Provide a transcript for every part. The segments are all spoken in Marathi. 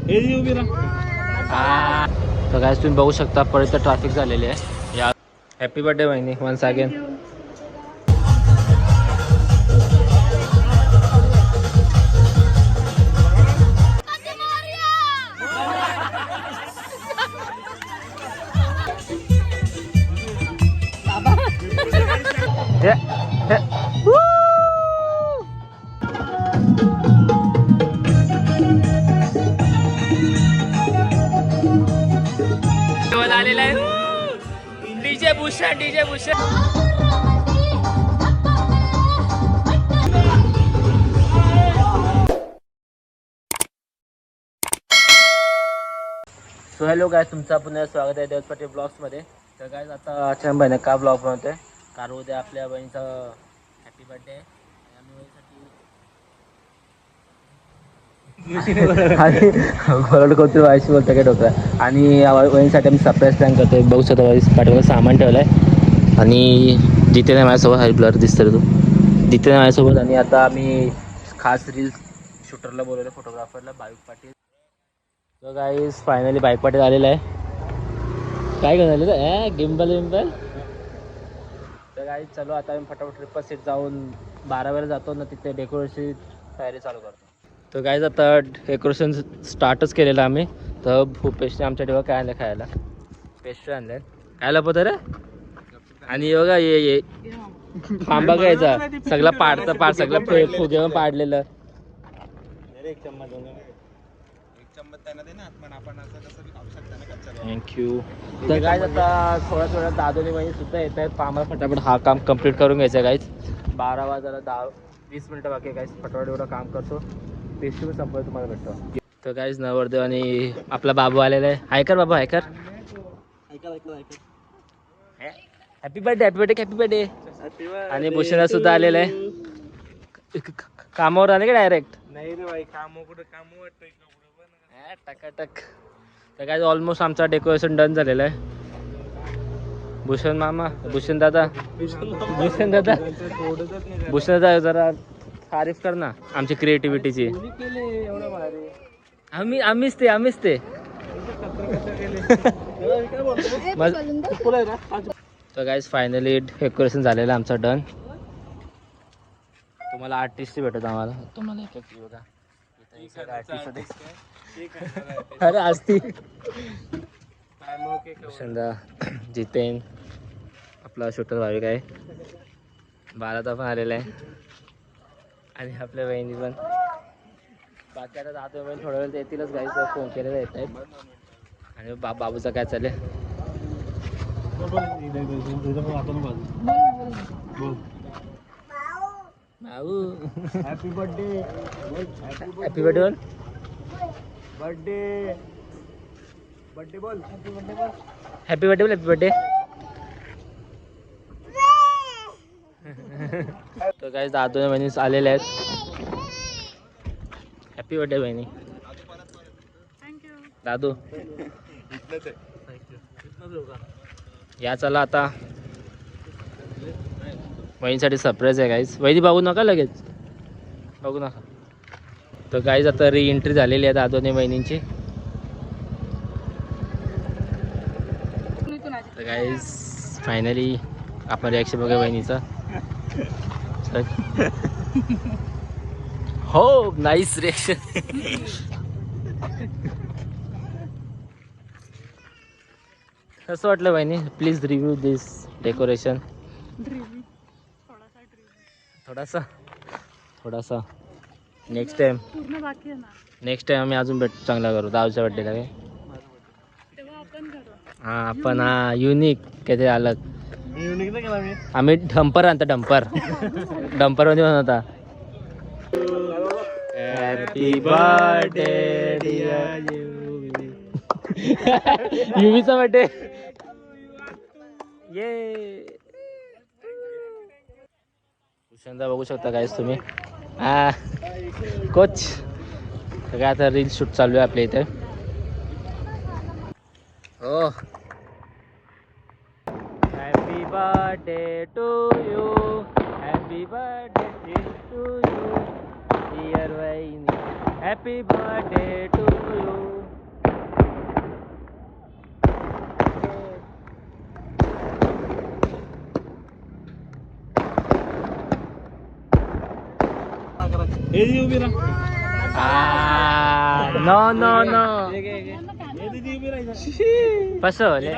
तर काय तुम्ही बघू शकता परत ट्रॅफिक झालेली आहे. या हॅपी बर्थडे वहिनी वन्स अगेन. आलेला आहे डीजे भूषण. सो हॅलो गाय, तुमचा पुन्हा स्वागत आहे देवस पाटील ब्लॉग्समध्ये. तर काय आता अचानक बहिणी का ब्लॉग बनवतोय कारण उद्या आपल्या बहिणीचा हॅपी बर्थडे आहे. कोणती वायशी बोलतो काय डोकं. आणि वहिनीसाठी आम्ही सरप्राईज प्लॅन करतोय. बघू शकता पाठीवर सामान ठेवलं आहे आणि जिथे नाही माझ्यासोबत हाय ब्लर दिसतं तू जिथे नाही माझ्यासोबत. आणि आता आम्ही खास रील शूटरला बोलवलं, फोटोग्राफरला बाईक पाटील. तर गाईस फायनली बाईक पाटील आलेला आहे. काय घेऊन आलेलं आहे गिम्बल. तर गाईस चलो आता आम्ही फटाफट ट्रिपल सीट जाऊन 12 वेळा जातो ना, तिथे डेकोरेशन तयारी चालू करतो. तर गाईज आता डेकोरेशन स्टार्टच केलेलं आम्ही. तर भूपेशने आमच्या तेव्हा काय आणलं खायला, पेस्ट्री आणल्या. काय लपवत रे. आणि बघा ये खांबा घ्यायचा सगळं पाडतं सगळं फुगे पाडलेलं. थँक्यू. तर गाईज आता थोड्याच वेळात दादोनी वहिनी सुद्धा येत आहेत. आम्हाला फटाफट हा काम कम्प्लीट करून घ्यायचं आहे गाईज. 12 वाजायला 10-20 मिनटं बाकी आहे गाईज. फटाफट एवढं काम करतो, पेस्ट्री पण संपलं तुम्हाला भेटतो. तर गाईज नवरदेव आणि आपला बाबू आलेला आहे. हायकर बाबा हायकर. Happy birthday. आणि भूषणा सुद्धा आलेला आहे. कामावर आले का डायरेक्ट. नाही रे भाई, काम वाटतंय टकाटक. तर काय ऑलमोस्ट आमचा डेकोरेशन डन झालेलं आहे. भूषण मामा, भूषण दादा जरा तारीफ कर ना आमची क्रिएटिव्हिटीची. आम्हीच ते तर गाईज फायनली डेकोरेशन झालेलं आहे आमचं डन. तुम्हाला आर्टिस्ट भेटत आम्हाला. तुम्हाला एक बघा अरे असती भूषणदा, जितेन, आपला शूटर भाविक आहे, बारादा पण आलेला आहे आणि आपल्या बहिणी पण. बाकी आता जातो बहीण थोड्या वेळ येतीलच गाईच. फोन केलेला येत आहेत. आणि बाबूचं काय चालेल. हॅपी बर्थडे बोल. Happy birthday. तर काय दादू बहिणी आलेले आहेत. हॅपी बर्थडे बहिणी. दादू या चला आता वहिनीसाठी सरप्राईज आहे गाईज. वहिनी बघू नका लगेच, बघू नका. तर गाईज आता री एंट्री झालेली आहे दादोनी बहिणींची. तर गाईज फायनली आपण रिॲक्शन बघा बहिणीचा. हो नाईस रिॲक्शन. कसं वाटलं बहिणी. Please review this decoration. थोडासा नेक्स्ट टाइम आम्ही अजून चांगला करू. दावच्या बड्डेला काय हां आपण युनिक काहीतरी अलग. आम्ही डंपर आणतो. डंपर मध्ये होता. हॅपी बर्थडे डिअर युवीचा बर्थडे. ये भूषणदा बघू शकता गाईस तुम्ही. कोच काय आता रील शूट चालू आहे आपल्या इथे. हो happy birthday to you. Happy birthday to you dear वहिनी. Happy birthday to you. हे दीदी उभी राहा नो नो नो हे दीदी उभी राहा फसवले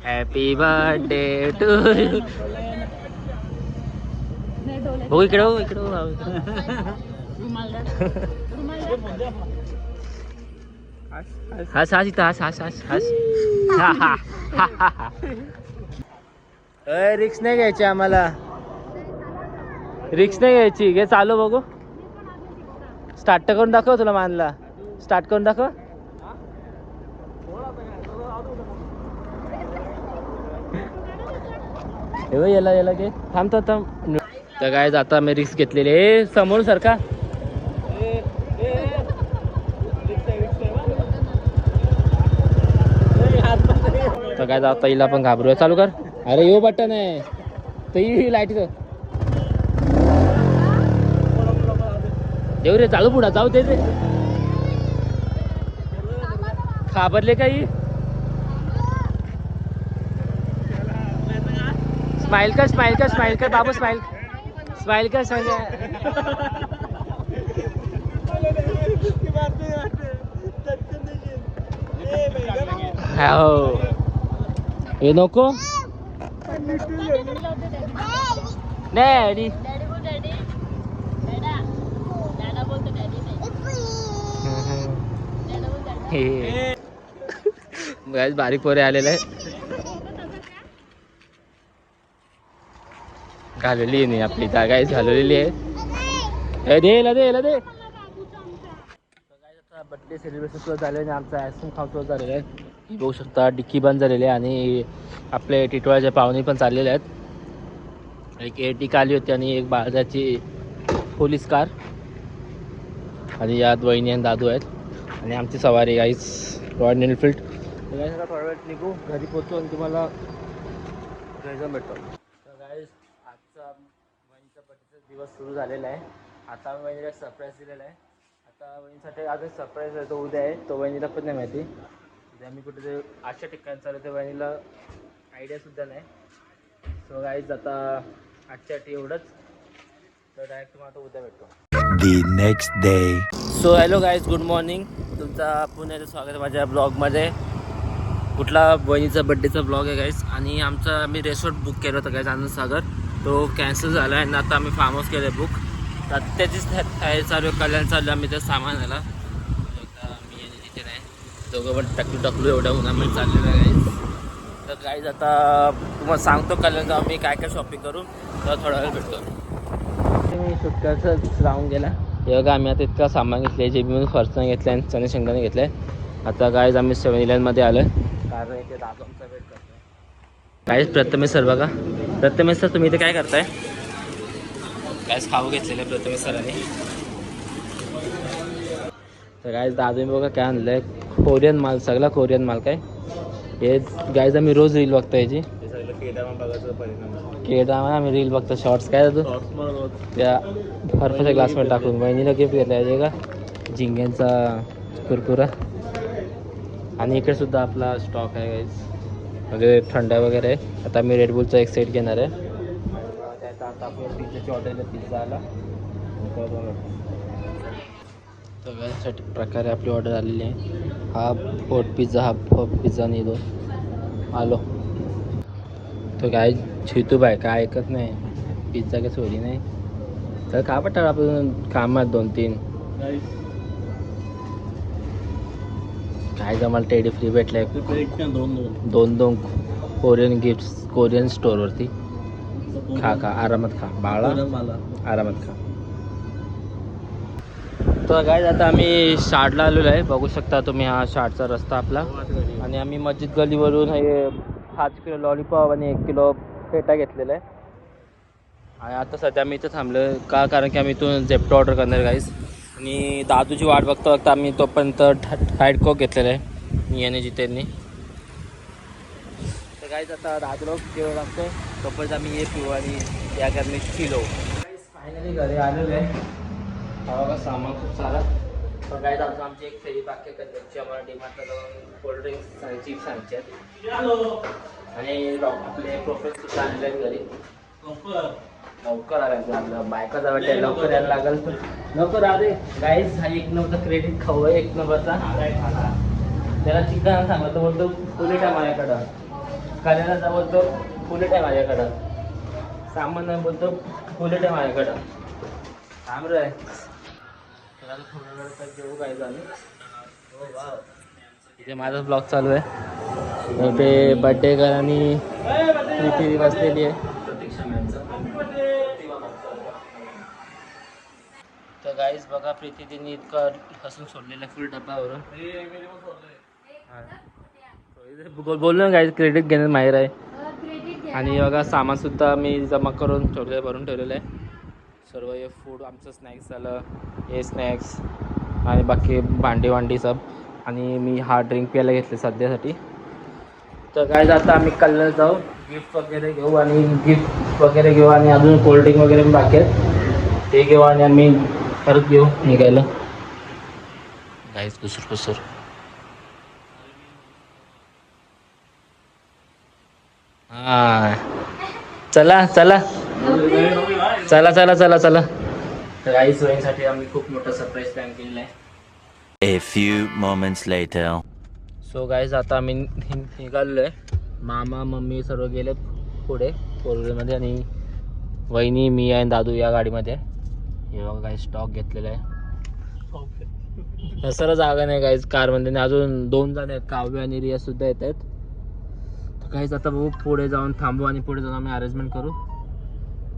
हॅपी बर्थडे टू यू हो इकडे हो इकडे हस हस इथं हस हस हस हस हा हा हा हा रिक्स नाही घ्यायची आम्हाला रिक्स नाही घ्यायची घे चालू बघू स्टार्ट करून दाखव तुला मानला स्टार्ट करून दाखव हे याला याला घे थांबतो थांब तर काय आता मी रिक्स घेतलेली हे समोर सारखा तर काय आता हिला पण घाबरूया चालू कर अरे यो बटन आहे तर ही लाईट देऊ रे चालू पुढा जाऊ दे रे घाबरले काही स्माइल कर स्माइल कर स्माइल कर बाबू स्माइल स्माइल कर स्माइल कर हो हे नको डॅडी गाईस बारीक पोरे आलेले आहे घालवली नाही आपली गाईस घालवलेली आहे दे बर्थडे सेलिब्रेशन सुरू झाले आणि आमचा आईस्क्रीम खाऊन सुरू झालेला आहे बघू शकता डिक्की बंद झालेली आहे आणि आपले टिटवाळ्याचे पाहुणे पण चाललेले आहेत एक एर्टिका आली होती आणि एक बाळाची पोलीस कार आणि यात वहिनी आणि दादू आहेत आणि आमची सवारी गाईस रॉयल एनफील्ड थोड्या वेळ निघू घरी पोहोचू आणि तुम्हाला घरी जाऊन भेटतो तर गाईस आजचा वहिनीचा बर्थडेचा दिवस सुरू झालेला आहे आता आम्ही वहिनीला सरप्राईज दिलेला आहे आता वहिनीसाठी अजून सरप्राईज आहे तो उद्या आहे तो वहिनीला पण नाही माहिती उद्या आम्ही कुठे ते अशा ठिकाणी चालू ते वहिनीला आयडियासुद्धा नाही सो गाईज आता आजच्यासाठी एवढंच तर डायरेक्ट तुम्हाला उद्या भेटतो The next day. So hello guys good morning तुमचा पुन्हा एकदा स्वागत आहे माझ्या ब्लॉगमध्ये कुठला बहिणीचा बड्डेचा ब्लॉग आहे गाईज आणि आमचा आम्ही रेसॉर्ट बुक केलं होतं गाईज आनंदसागर तो कॅन्सल झाला आहे आणि आता आम्ही फार्म हाऊस केलं आहे बुक तर त्याचीच तयारी चालू आहे कल्याण चालू आम्ही त्या सामान आला आता मी आणि तिथे नाही दोघं पण टाकलो एवढ्या उन्हामध्ये चाललेलं आहे गाईज तर गाईज आता तुम्हाला सांगतो कल्याण जाऊ आम्ही काय काय शॉपिंग करू तर थोडा वेळ भेटतो मी सुटकाच राहून गेला हे बघा आम्ही आता इतका सामान घेतलं आहे जे मी फरसाण घेतलं आणि चणे शेंगदाणे घेतलं आहे आता गाईज आम्ही 7-11मध्ये आलो आहे कारण इथे दादा आमचा वेट करतो गाईज प्रथमेश सर बघा प्रथमेश सर तुम्ही इथे काय करताय गाईज खाऊ घेतलेलं आहे प्रथमेश सरांनी तर गाईज दादू मी बघा काय आणलं आहे कोरियन माल सगळा कोरियन माल काय हे गाईज आम्ही रोज रील बघतो याची केडामा आम्ही रील बघतो शॉर्ट्स काय जातो त्या बर्फाच्या ग्लासमध्ये टाकून बहिणीला गिफ्ट घेतला आहे का झिंग्यांचा कुरकुरा आणि इकडे सुद्धा आपला स्टॉक आहे गाईज म्हणजे थंड वगैरे आहे आता मी रेडबुलचा एक सेट घेणार आहे त्यात आता आपल्या पिझ्झाची ऑर्डर पिझ्झा आला तर त्यासाठी प्रकारे आपली ऑर्डर आलेली आहे half fort pizza half pizza नाही दो आलो तो काय छितू बाय काय ऐकत नाही पिझ्झा काही सोडी नाही तर का पटाळ आपण कामात 2-3 काय जमाल टेडी फ्री भेटलाय 2 कोरियन गिफ्ट्स कोरियन स्टोअरवरती खा आरामात खा बाळा आरामात खा तर काय आता आम्ही शार्टला आलेलो आहे बघू शकता तुम्ही हा शार्टचा रस्ता आपला आणि आम्ही मस्जिद गलीवरून हे 5 किलो लॉलीपॉप आणि 1 किलो पेटा घेतलेला आहे आणि आता सध्या मी इथं थांबलो का कारण की आम्ही इथून झेप्टो ऑर्डर करणार गाईज आणि दादूची वाट बघता आम्ही तोपर्यंत डाएट कोक घेतलेला आहे मी आणि जितेंनी तर गाईज आता दादूला जेवण लागतं तोपर्यंत आम्ही हे पिऊ आणि या मी पिलो फायनली घरी आलेलो आहे हा बघा सामान खूप सारा तर गाईज आता आमची एक फेरी बाकी करण्याची आम्हाला डिमांडला जाऊन कोल्ड्रिंक्स आणि चिप्स आणायचे आहेत आणि आपले प्रोफेसरसुद्धा आणले आहेत घरी लवकर आलायचं आपलं बायका जावं लवकर यायला लागेल तर लवकर आले गाईस. हा एक नंबरचा क्रेडिट खाऊ आहे, एक नंबरचा. त्याला चिकन सांगतो बोलतो फुलेट आहे माझ्याकडं, खाण्याला बोलतो फुलेट आहे माझ्याकडं, सामान नाही बोलतो फुलेट आहे माझ्याकडं. थांब रे त्याला थोडा वेळ तर जेवू काय झालं. हो वा इथे माझा ब्लॉग चालू आहे. ते बड्डे गर्ल आणि प्रीती बसलेली आहे. तर गाईज बघा प्रीती तिने इतकं हसून सोडलेलं फुल डब्यावरून. बोललो ना गाईज क्रेडिट घेण्यात माहीर आहे. आणि बघा सामान सुद्धा मी जमा करून ठेवलेलं भरून ठेवलेलं आहे. सर्व हे फूड आमचं स्नॅक्स झालं, हे स्नॅक्स आणि बाकी भांडी वांडी सब. आणि मी हा ड्रिंक प्यायला घेतले सध्यासाठी. तर गाईज आता आम्ही कल्लर जाऊ, गिफ्ट वगैरे घेऊ आणि अजून कोल्ड्रिंक वगैरे पण बाकी आहेत ते घेऊ आणि आम्ही परत घेऊ निघायला. गाईज कुसूर हां चला. तर गाईज सोयीसाठी आम्ही खूप मोठा सरप्राईज प्लॅन केलेला आहे. A few moments later. So guys आता आम्ही निघालो आहे. मामा मम्मी सर्व गेले पुढे फोर व्हीलरमध्ये आणि वहिनी मी आणि दादू या गाडीमध्ये. हे बघा काही स्टॉक घेतलेला आहे. सर्व जागा नाही गाईज कारमध्ये. अजून 2 जण आहेत, काव्य आणि रिया सुद्धा येत आहेत. तर काहीच आता बघू पुढे जाऊन थांबू आणि पुढे जाऊन आम्ही अरेंजमेंट करू.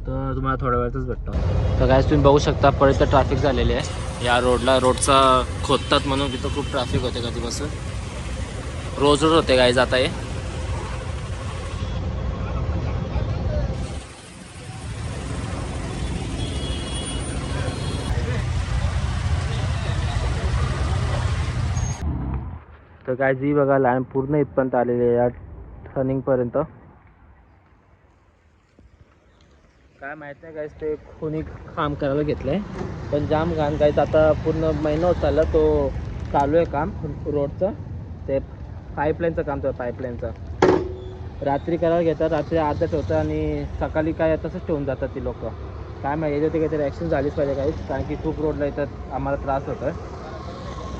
तर तुम्हाला थोड्या वेळातच भेटतो. तर गाईज तुम्ही बघू शकता परत तर ट्रॅफिक झालेली आहे या रोडचा खोदतात म्हणून तिथं खूप ट्रॅफिक होते कधीपासून. रोज होते गाईज आता हे. तर काय जी बघा लाईन पूर्ण इथपर्यंत आलेली आहे या टर्निंगपर्यंत. काय माहीत नाही गाईज ते कोणी काम करायला घेतलं आहे पण जाम घाण गाईज. आता पूर्ण महिना होत चालला तो चालू आहे काम रोडचं. ते पाईपलाईनचं काम तर पाईपलाईनचं रात्री करायला घेतात, रात्री अर्धा ठेवतात आणि सकाळी काय तसंच ठेवून जातात ती लोक. काय माहिती याच्यावरती काहीतरी ॲक्शन झालीच पाहिजे गाईज, कारण की खूप रोडला येतात आम्हाला त्रास होतो आहे.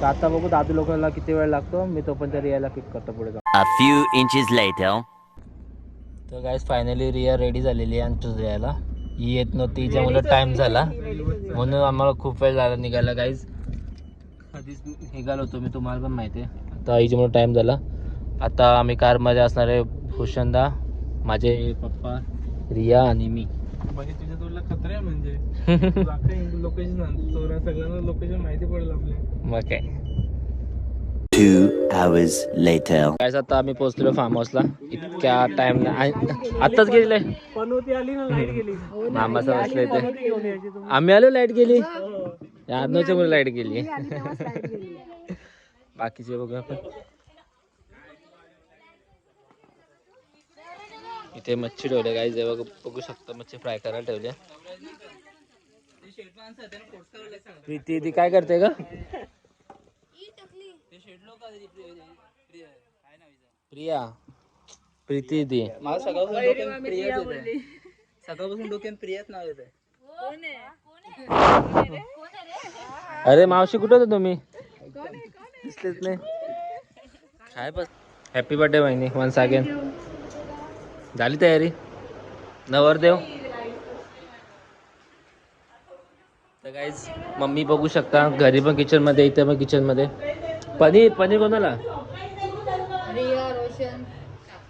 तर आता बघू दादू लोकांना किती वेळ लागतो. मी तो पण तरी यायला पिक करतो पुढे जाऊन. A few inches later. तर गाईज फायनली रिया रेडी झालेली आहे आणि यायला. ही येत नव्हती, हिच्यामुळे टाईम झाला म्हणून आम्हाला खूप वेळ झाला निघायला गाईज. आधीच निघालो होतो मी, तुम्हाला पण माहिती आहे. आता हिच्यामुळे टाईम झाला. आता आम्ही कारमध्ये असणारे भूषणदा, माझे पप्पा, रिया आणि मी. म्हणजे तुझ्या तुला खतरा आहे म्हणजे लोकेशन सगळ्यांना लोकेशन माहिती पडेल आपल्या. मग काय 2 hours later. गाईज आता आम्ही पोहोचलो फार्म हाऊसला इतक्या टाइम आत्ताच गेलेलं आहे. पनवती आली ना लाईट गेली. मामाचं बसलं इथे. आम्ही आलो लाईट गेली. यादनच्या मुळे लाईट गेली. बाकीचे बघू आपण. इथे मच्छी ठेवले गाईज बघू शकता. मच्छी फ्राय करायला ठेवले. प्रीती ती काय करते का? प्रिया प्रीती ती मला सकाळपासून डोक्यात प्रियाच नाव येत आहे. अरे मावशी कुठं होते तुम्ही? दिसलेच नाही. काय बस. हॅपी बर्थडे वहिनी वन्स अगेन. झाली तयारी नवरदेव. तर गाईज मम्मी बघू शकता घरी पण किचनमध्ये, इथे पण किचनमध्ये. पनीर कोणाला?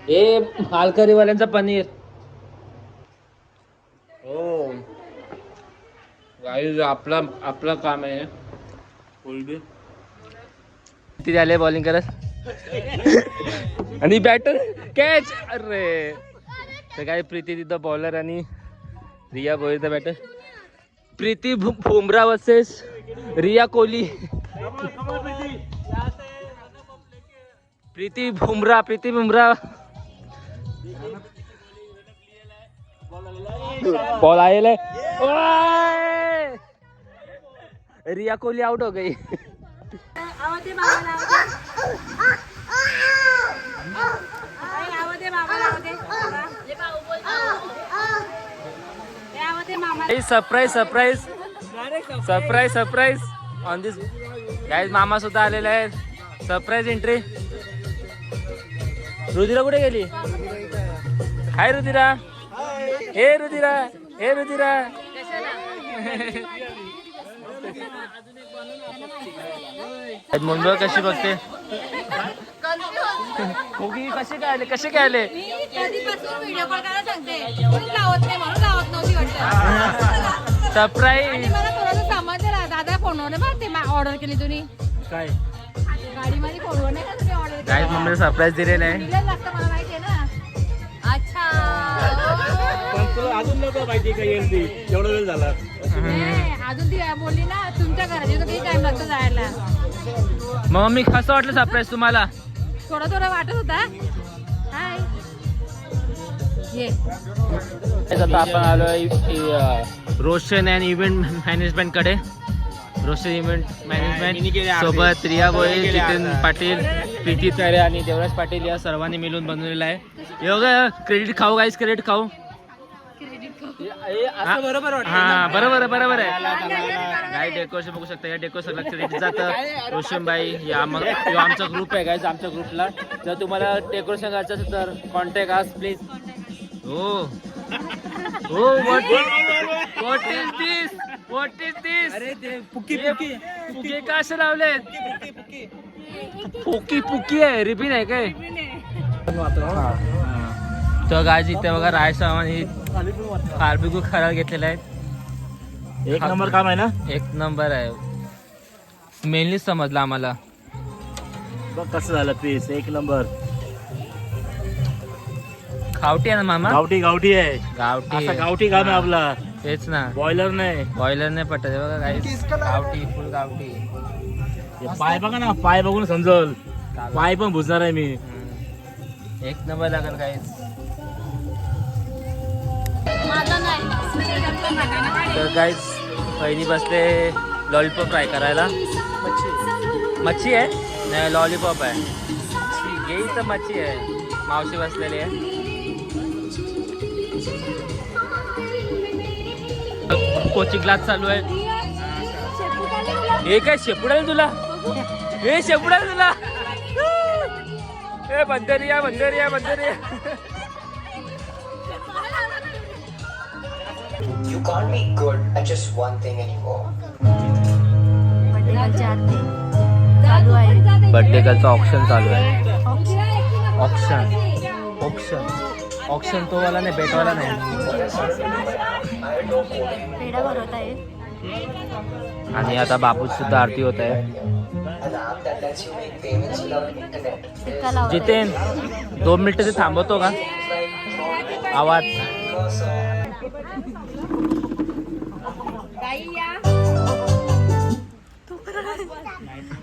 ए मालकरीवाल्यांचा पनीर. हो गाईज आपला काम आहे. किती झाले बॉलिंग करत आणि बॅटर कॅच. अरे तर काय प्रीती तिथं बॉलर आणि रिया बोलतं batter. Preeti Bumrah versus Riya Kohli. Preeti Bumrah ball आयल है. रिया कोहली आउट हो गई. Surprise surprise surprise surprise on this guys. मामा सुद्धा आलेले आहेत. Surprise entry. रुधिरा कुठे गेली? हाय रुधिरा. हे रुधिरा. हे रुधिरा. मुंबई कशी बघते? कसे काय आले? कसे काय आले? कधीपासून व्हिडिओ कॉल करायला सांगते, कोणी लावत नाही म्हणून लावत नव्हती वाटतं. सरप्राईज. मला थोडंसं समजलं ना, दादा फोनवर बघ ते ऑर्डर केली तुम्ही काय गाडीमध्ये फोनवर नाही का तुम्ही ऑर्डर गाईज मम्मीला सरप्राईज दिलेलं आहे. दिलं लागतं मला माहिती आहे ना. अच्छा. अजून नव्हतं माहिती का येईल ती, एवढा वेळ झाला. अजून ती बोलली ना तुमच्या घराची तर किती टाइम लागतो जायला. मग मम्मी कसं वाटलं सरप्राईज तुम्हाला? थोडं थोडं वाटत होता. हाय ये. आता आपण आलोय रोशन अँड इव्हेंट मॅनेजमेंट कडे. रोशन इव्हेंट मॅनेजमेंट सोबत रिया गोयल, जितेन पाटील, प्रीती तरे आणि देवराज पाटील या सर्वांनी मिळून बनवलेलं आहे. एवढं क्रेडिट खाऊ गाईस, क्रेडिट खाऊ. बरोबर हा बरोबर बरोबर आहे. गाई डेकोरेशन बघू शकता. या डेकोरेशनला क्रेडिट जातं रोशनबाई. या आमचा ग्रुप आहे गाईज. आमच्या ग्रुपला जर तुम्हाला डेकोरेशन करायचं असेल तर कॉन्टॅक्ट आस प्लीज. हो हो. What is this? What is this? अरे ते पुकी पुकी फुगे का असे लावले? पुकी पुकी आहे, रिबीन आहे काय? तर गाईज इथे बघा राहायचं आणि बार्बिक्यू करायला घेतलेला आहे. एक नंबर काम आहे ना. एक नंबर आहे. मेनली समजलं आम्हाला. बघ कसं झालं पीस. एक नंबर. खावटी आहे ना मामा? गावठी गावठी आहे. गावठी असा आहे. गावठी काम आहे आपला. तेच ना. बॉयलर नाही. बॉयलर नाही पटत आहे बघा काही. गावठी फुल गावठी. हे पाय बघा ना, पाय बघून समजल. पाय पण भुजणार आहे मी. एक नंबर लागेल काही. माझा नाही. तर गाईज पहिली बसते लॉलीपॉप फ्राय करायला. मच्छी आहे नाही, लॉलीपॉप आहे. घेई तर मच्छी आहे. मावशी बसलेली आहे. कोचिंग क्लास चालू आहे. हे काय शेपुडाल तुला? हे शेपुडाल तुला? ए बंदरिया बंदरिया बंदरिया. You can't be good at just one thing anymore. Birthday गर्लचं ऑप्शन चालू आहे. ऑप्शन ऑप्शन ऑप्शन तो वाला नाही, बेटवाला नाही. पेढा भरवत आहे. आणि आता बाबू सुद्धा आरती होत आहे. An app that lets you make payments without internet. Jiten 2 मिनिटं ते थांबवतो का आवाज?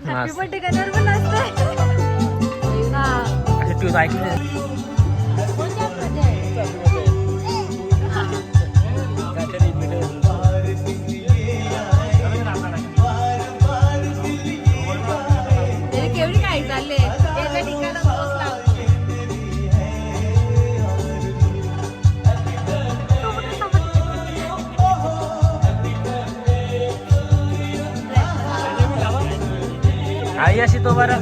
हॅपी बर्थडे करणार पण असते. असे ट्यून ऐकले. केवढी काय चालले एका ठिकाणी पोस्ट लावतो. आई अशी तो बरं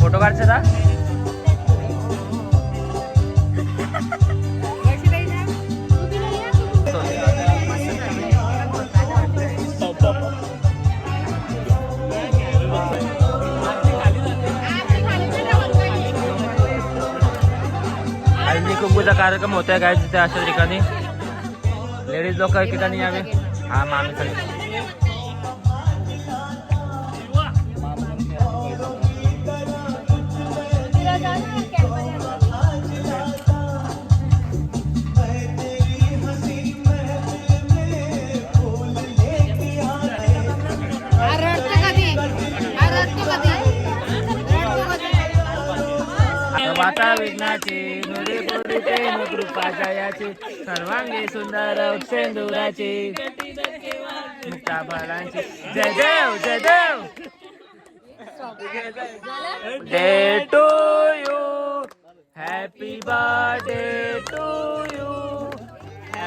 फोटो काढছে ना. हळदी कुंकूचा कार्यक्रम होत आहे काय तिथे अशा ठिकाणी. लेडीज लोक ठिकाणी यावे. हा मामी सगळे. वाता विघ्नाचे नुरे पुरिते कृपा जयाचे सर्वांगी सुंदर सेंदुराचे मुक्ता फळांचे. जय देव जय देव. Day to you. Happy birthday to you.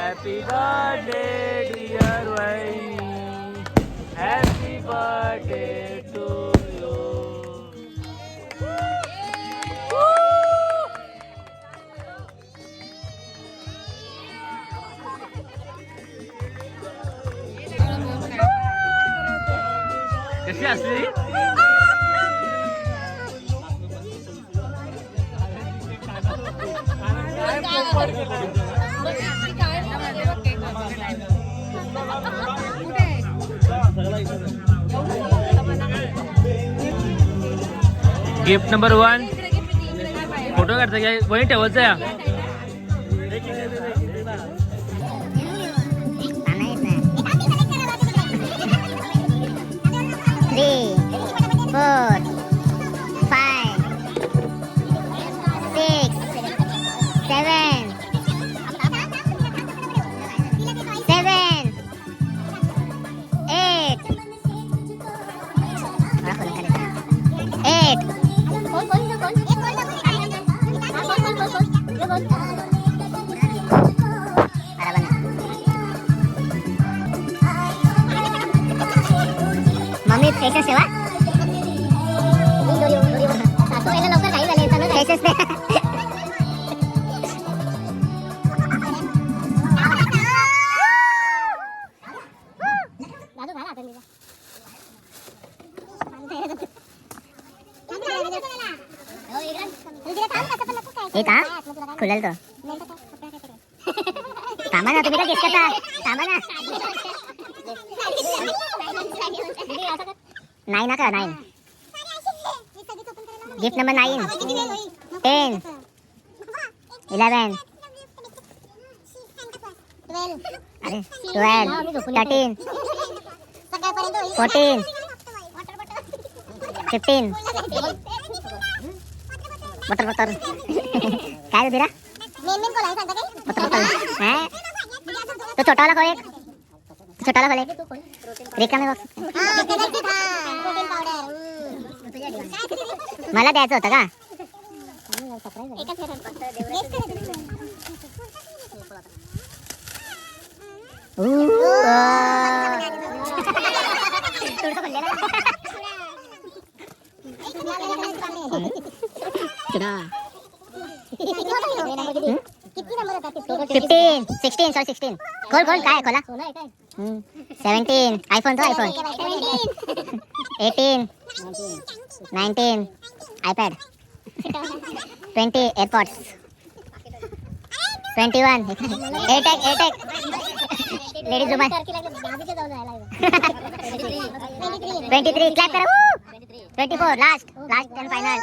Happy birthday dear वहिनी, हॅपी बर्थडे टू यू. कशी असली? गिफ्ट नंबर 1 फोटो काढता काय वही ठेवायचं या. मम्मी पेशन्स ठेवा. लवकर काही झाले पेशन्स खुलेल तो. थांबा ना तुम्ही का गेस करता. थांबा ना. 9 का 9. गिफ्ट नंबर 9 10 11 अरे 12 13 14 15 बटर काय रे तेरा बटर तो छोटा वाला खोल एक. छोटा वाला खोल एक. रिकामे बॉक्स मला द्यायचं होतं का. फिफ्टीन 16 सॉरी 16 खोल काय खोला. 17 आयफोन तो आयफोन 18 19 आयपॅड 20 एअरपॉड्स 21 एटेक लेडीज रुमाल 23 क्लॅप करा. 24 लास्ट एंड फायनल.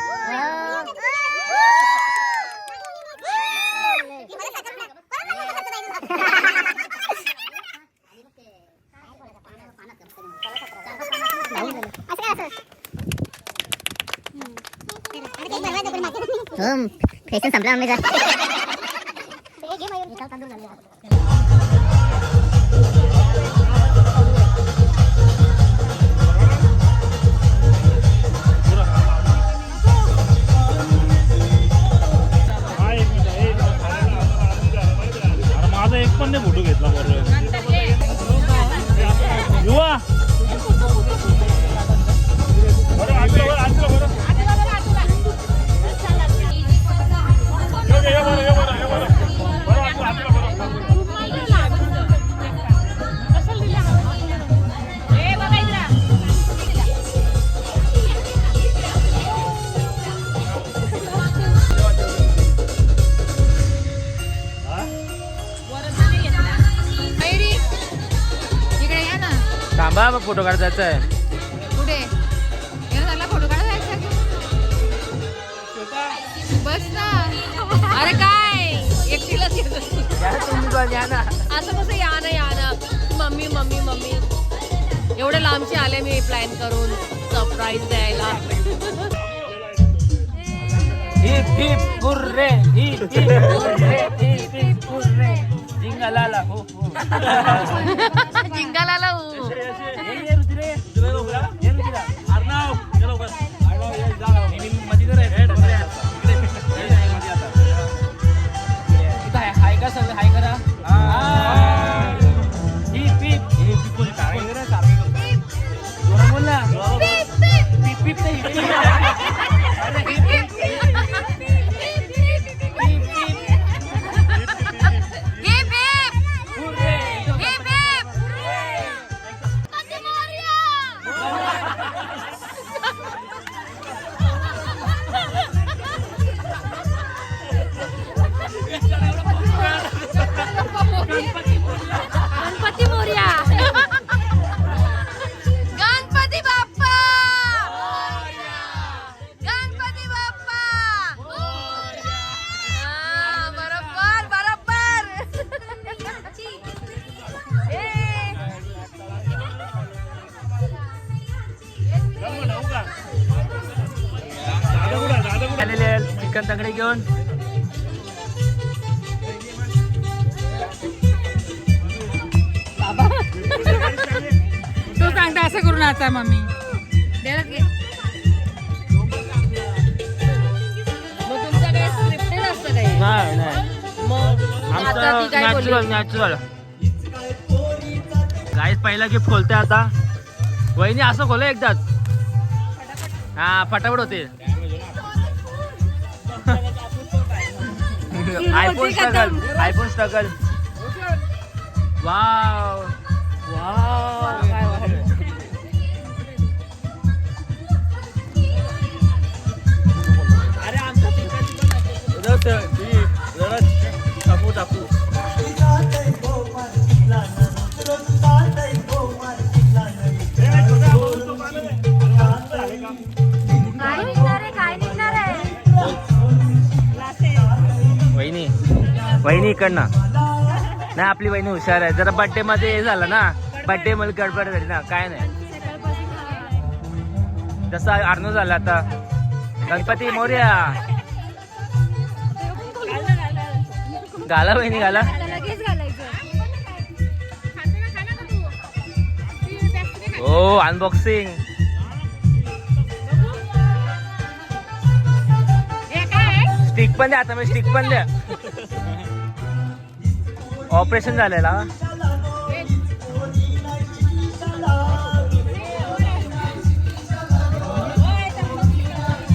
पेशन्स संपला मम्मीचा. माझा एक पण नाही फोटो घेतला बरोबर. युवा थांबा फोटो काढायचा जायचं आहे. कुठे फोटो काढायचा बस ना. अरे काय एकटीलाच येत असं कसं या ना मम्मी एवढे लांबचे आले मी प्लॅन करून सरप्राईज द्यायला. Hip hip hurray hip hip hurray hip hip hurray जिंगालाला हो हो जिंगालाला ये रुद्रे अर्णव चलो बस अर्णव ये जा मी मध्ये तर आहे इकडे हाय का सगळं हाय करा. आलेले चिकन तंगडे घेऊन. तो सांगता असं करून आता मम्मी मग तुमच्याकडे स्क्रिप्टेड असतं काही? नाही मग आता ती काय बोलली? नॅचरल. गाईस पहिला गिफ्ट खोलते आता. वहिनी असं खोल एकदाच. हा फटाफट होते. IPhone struggle. Wow wow. वहिनी इकडनं नाही. आपली वहिनी हुशार आहे. जरा बर्थडे मध्ये हे झालं ना. बर्थडे मध्ये गडबड झाली ना. काय नाही. जसं अर्नो झाला आता. गणपती मोरया. घाला वहिनी घाला. हो अनबॉक्सिंग. स्टिक पण द्या आता. मी स्टिक पण द्या. ऑपरेशन झालेला.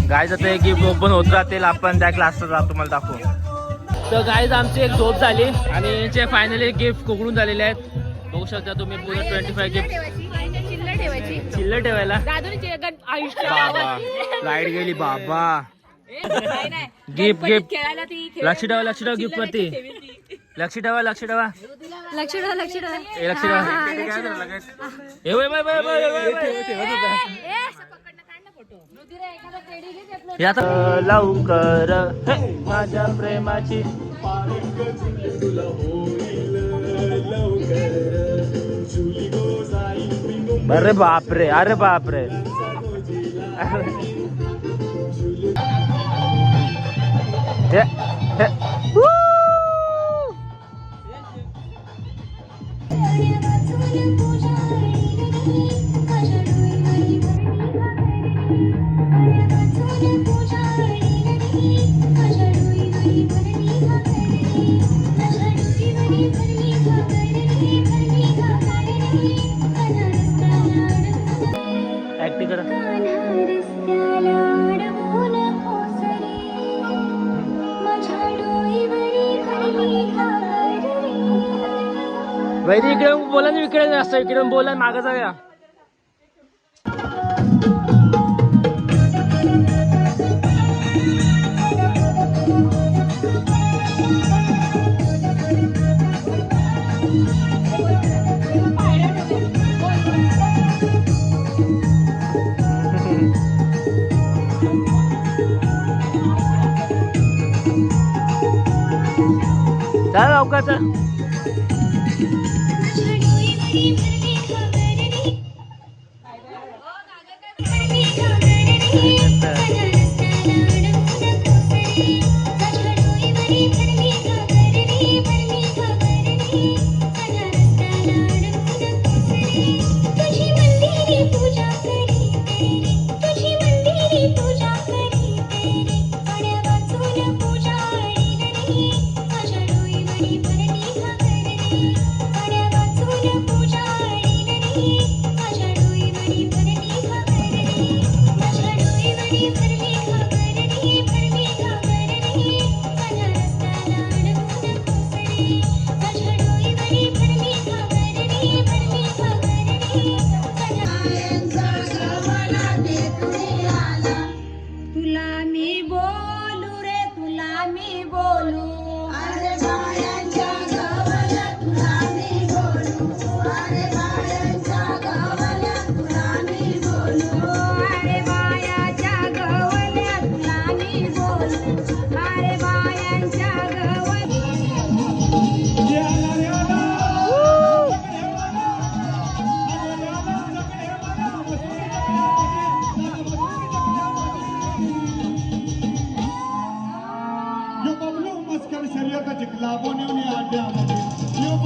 गाईज आता एक गिफ्ट ओपन होत राहतील. आपण त्या क्लासला जातो तुम्हाला दाखवू. तर गाईज आमची एक झोप झाली आणि यांचे फायनली गिफ्ट कोकणून झालेले आहेत. बघू शकता तुम्ही पूर्ण 25 गिफ्ट. चिल्लर ठेवायला. बाबा लाईट गेली बाबा. गिफ्ट गिफ्ट लक्ष ठेवा. लक्ष ठेवा गिफ्ट वरती. लक्ष ठेवा. लक्ष ठेवा. लक्ष ठेवा. लक्ष ठेवा. लक्ष ठेवा. लवकर माझ्या प्रेमाची. अरे बापरे. अरे बापरे. ऍक्टिंग करा. वैरी इकडे बोला ना. इकडे जास्त इकडे बोला. मागं जाऊया. चला लवकर चल. पूजा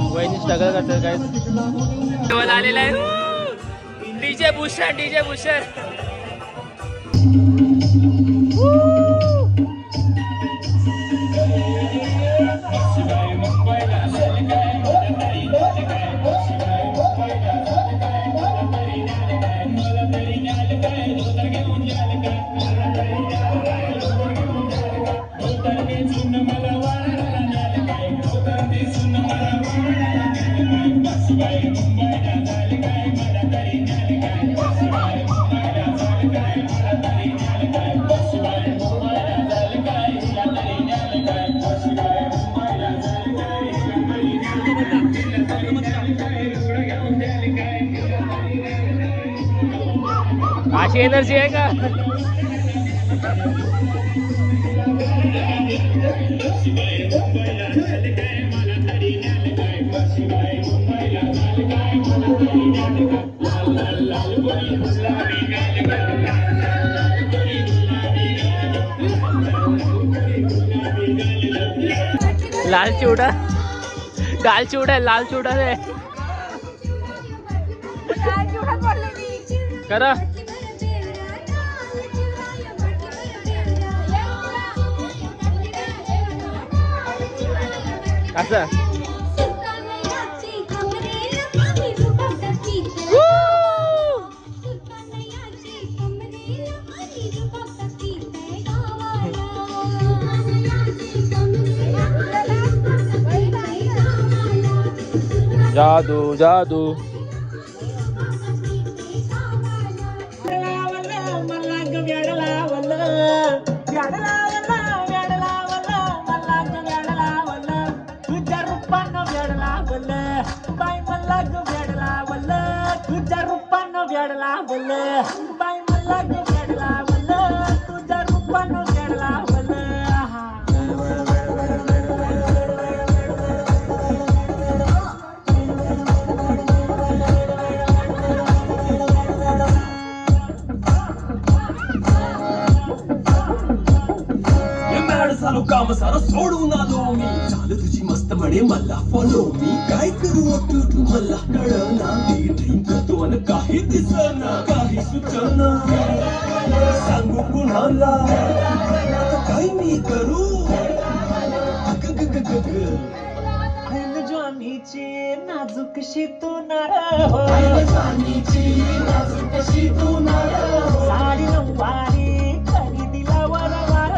वहिनी स्ट्रगल करतात काय जेवण आलेलं आहे डीजे बुशर अशी एनर्जी आहे का लाल चिवडा लाल चिवडा रे करा असं जादू काम सारा सोडून आलो मी चाल तुझी मस्त म्हणे मला फॉलो मी काय करू तू मला कळना मी ड्रीम करतो आणि काही दिसना काही सुचना सांगू कुणाला काय मी करू ज्वानीची नाजूक शितूनार साडी नऊवारी खरेदीला वरवार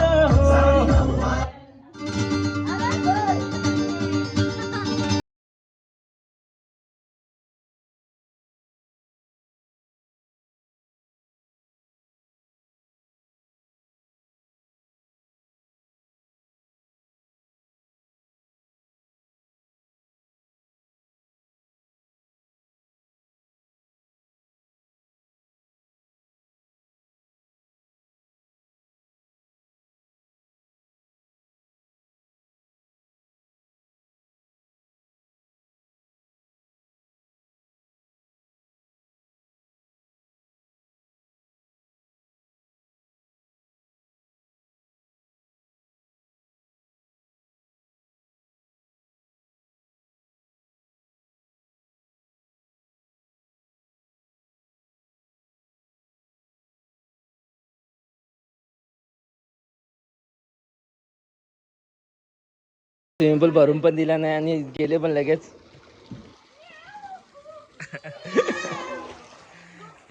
स्विमिंग पूल भरून पण दिला नाही आणि गेले पण लगेच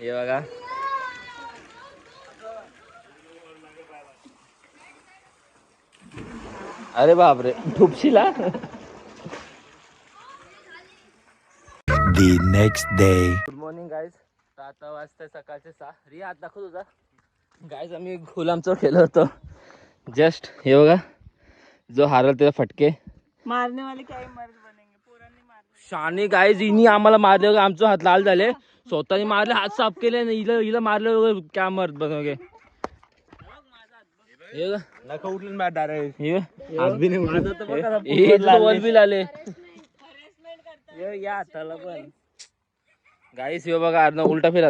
हे बघा अरे बापरे ठुपशीला The next day. Good morning guys आता वाजता सकाळचे 6 रिया हात दाखव तुझा गाईज आम्ही गुलामचौर केलं होतं जस्ट हे बघा जो हारल त्याला फटके मारने वाले क्या मर्द बनेंगे पोरांनी मारले शाने गाईज हिनी आम्हाला मारले आमचे हात लाल झाले स्वतःने मारले हात साफ केले हिला मारले क्या मर्द बनोगे नका उठलं मॅट डायरेक्ट आले या हाताला पण गाईस हे बघा अर्धा उलटा फिर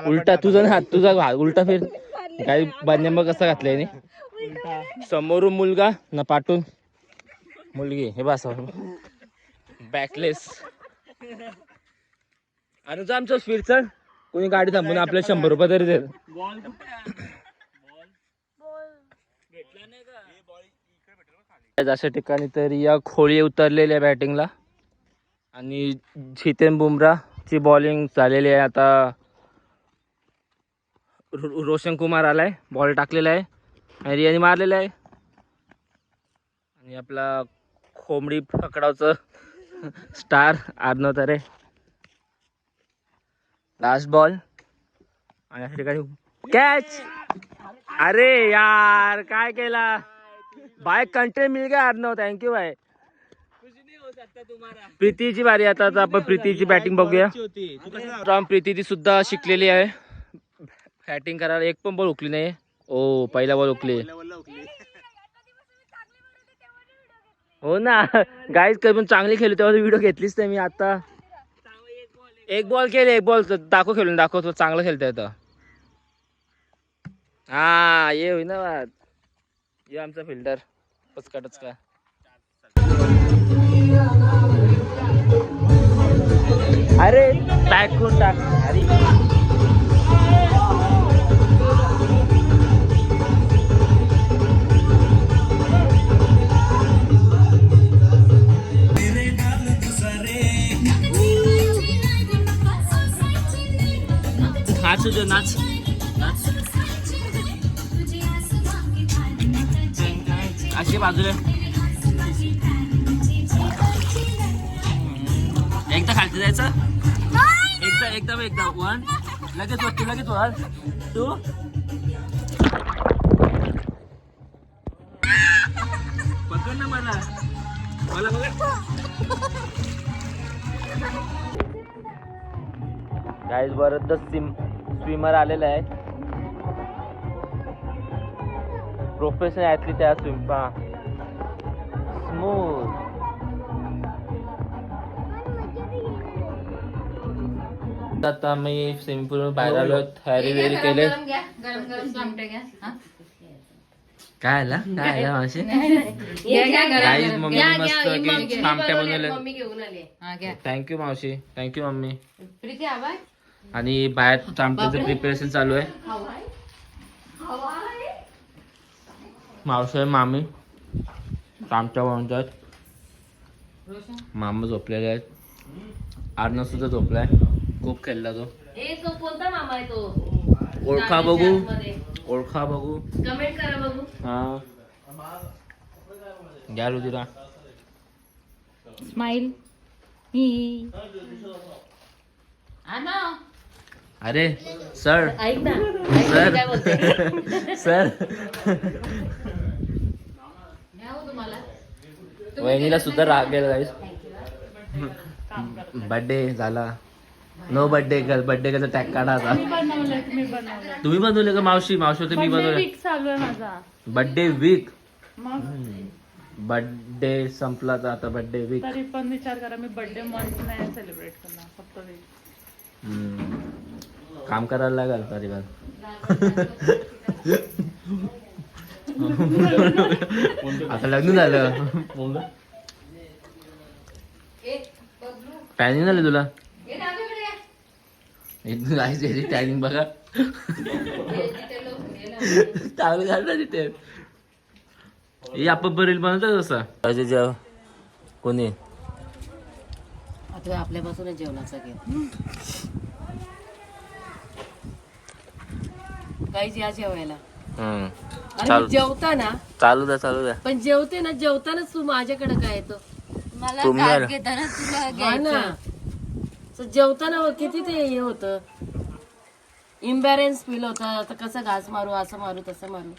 उलटा तुझा हात तुझा उलटा फिर काही बांधणे मग कसं घातलंय समोरून मुलगा ना पाठून मुलगी हे बस बॅकलेस. आणि जो आमच्या स्पीड चढ कोणी गाडी थांबून आपल्याला 100 रुपये तरी देईल. अशा ठिकाणी तर या खोळी उतरलेली आहे बॅटिंगला आणि जितेन बुमराची बॉलिंग झालेली आहे. आता रोशन कुमार आलाय, बॉल टाकलेला आहे आणि रियाने मारलेला आहे. आणि आपला कोंबडी पकडावचं स्टार अर्णव तरे लास्ट बॉल आणि अशा ठिकाणी कॅच. अरे यार काय केला भाई, कंटेंट मिल गया अर्णव, थँक्यू भाई. प्रीतीची बारी आता आपण प्रीतीची बॅटिंग बघूया. प्रीती सुद्धा शिकलेली आहे बॅटिंग करायला. एक पण बॉल उकली नाही. ओ पहिला बॉल उकली. हो ना गाईज कधी चांगली खेळली तेव्हा व्हिडिओ घेतलीच नाही मी. आता एक बॉल केले, एक बॉल दाखव खेळून दाखवतो चांगलं खेळता येतं. हा ये होई ना बात. ये आमचा फिल्डर पचकाटच का. अरे टाकून टाक. अरे नाच जो नाच नाच अशी बाजूला. एकदा खालती जायचं, एकदा 1 लगेच वरती, लगेच 1 2. पकड ना मला बघ. गाईज बरंच स्विमर आलेला आहे. प्रोफेशनल ॲथलीट आहे स्विम. स्मूथ आता मी स्विमिंग पूल बाहेर आलो. हॅरी वेरी केले. काय आला मावशी. गाईज मम्मी मस्त आमट्या बनवल्या. थँक्यू मावशी, थँक्यू मम्मी. आणि बाहेर आमट्याचं प्रिपरेशन चालू आहे. मावशी आहे मामी आमच्या बनवतात. मामा झोपलेले आहेत. अर्णव सुद्धा झोपलाय. खूप खेळला तो. कोणता मामा आहे तो? ओळखा बघू कमेंट करा बघू. हा घ्या रुधिरा स्माइल. अरे सर ऐक ना सर काय बोलते. सर तुम्हाला वहिनीला सुद्धा राग गेला गाईस. बर्थडे झाला. नो बर्थडे गर्ल, बर्थडे गर्लचा टॅग काढा आता. तुम्ही बनवले का मावशी? मावशी होते मी बनवले. चालू आहे माझा बर्थडे वीक. बर्थडे संपला तर आता बर्थडे वीक. तरी पण विचार करा मी बर्थडे मंथ नाही सेलिब्रेट करणार, फक्त वीक. काम करायला लागल तरी पण. आता लग्न झालं. टॅनिंग झालं तुला. टॅनिंग बघा चांगलं झालं तिथे. आपण रील बनवतो तसं जेव कोणी आता आपल्यापासूनच जेवणाचा घे. काहीच या जेवायला. अरे जेवताना चालू द्या पण जेवते ना, जेवतानाच तू माझ्याकडे काय येतो. मला ताट घेताना तुला घ्यायचं. जेवताना किती ते हे होतं, इम्बॅरन्स फील होतं. आता कसं घास मारू, असं मारू, तसं मारू.